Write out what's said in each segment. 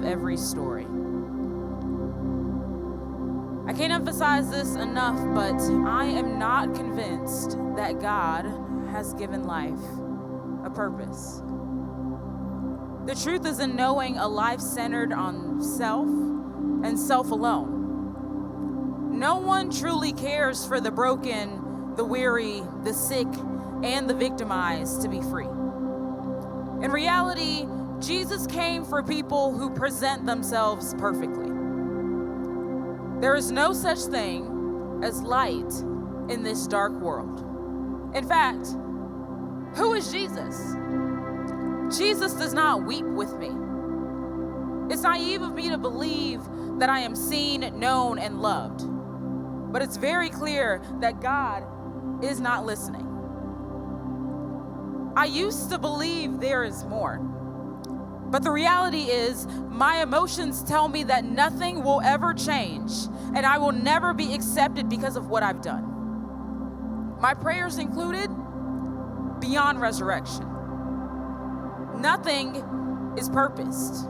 of every story. I can't emphasize this enough, but I am not convinced that God has given life a purpose. The truth is in knowing a life centered on self and self alone. No one truly cares for the broken, the weary, the sick, and the victimized to be free. In reality, Jesus came for people who present themselves perfectly. There is no such thing as light in this dark world. In fact, who is Jesus? Jesus does not weep with me. It's naive of me to believe that I am seen, known, and loved. But it's very clear that God is not listening. I used to believe there is more. But the reality is, my emotions tell me that nothing will ever change, and I will never be accepted because of what I've done. My prayers included beyond resurrection. Nothing is purposed,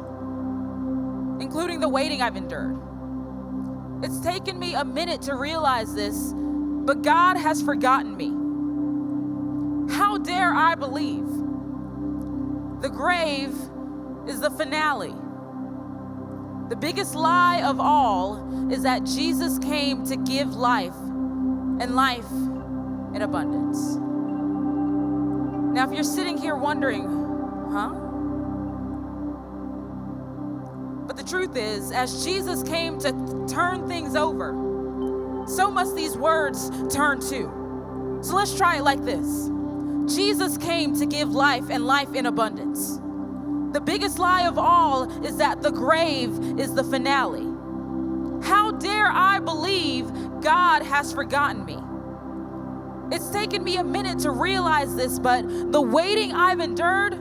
including the waiting I've endured. It's taken me a minute to realize this, but God has forgotten me. How dare I believe? The grave is the finale. The biggest lie of all is that Jesus came to give life, and life in abundance. Now, if you're sitting here wondering, but the truth is, as Jesus came to turn things over, so must these words turn too. So let's try it like this. Jesus came to give life and life in abundance. The biggest lie of all is that the grave is the finale. How dare I believe God has forgotten me? It's taken me a minute to realize this, but the waiting I've endured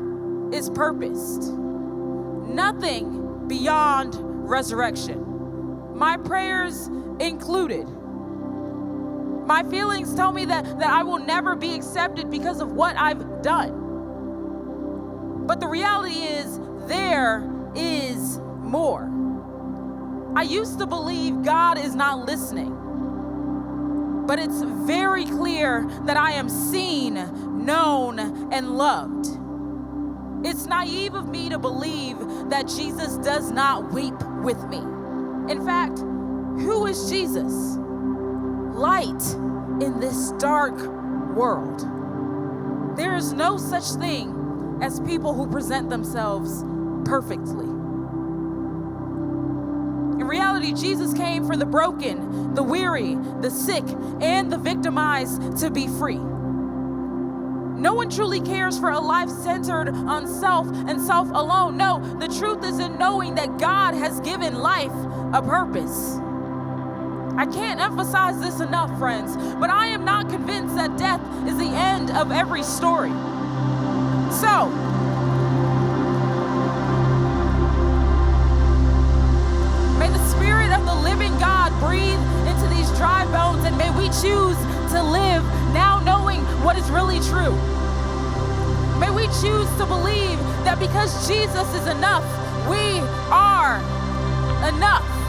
is purposed. Nothing beyond resurrection. My prayers included. My feelings tell me that I will never be accepted because of what I've done. But the reality is, there is more. I used to believe God is not listening. But it's very clear that I am seen, known, and loved. It's naive of me to believe that Jesus does not weep with me. In fact, who is Jesus? Light in this dark world. There is no such thing as people who present themselves perfectly. In reality, Jesus came for the broken, the weary, the sick, and the victimized to be free. No one truly cares for a life centered on self and self alone. No, the truth is in knowing that God has given life a purpose. I can't emphasize this enough, friends, but I am not convinced that death is the end of every story. So, may the Spirit of the living God breathe into these dry bones, and may we choose to live now knowing what is really true. May we choose to believe that because Jesus is enough, we are enough.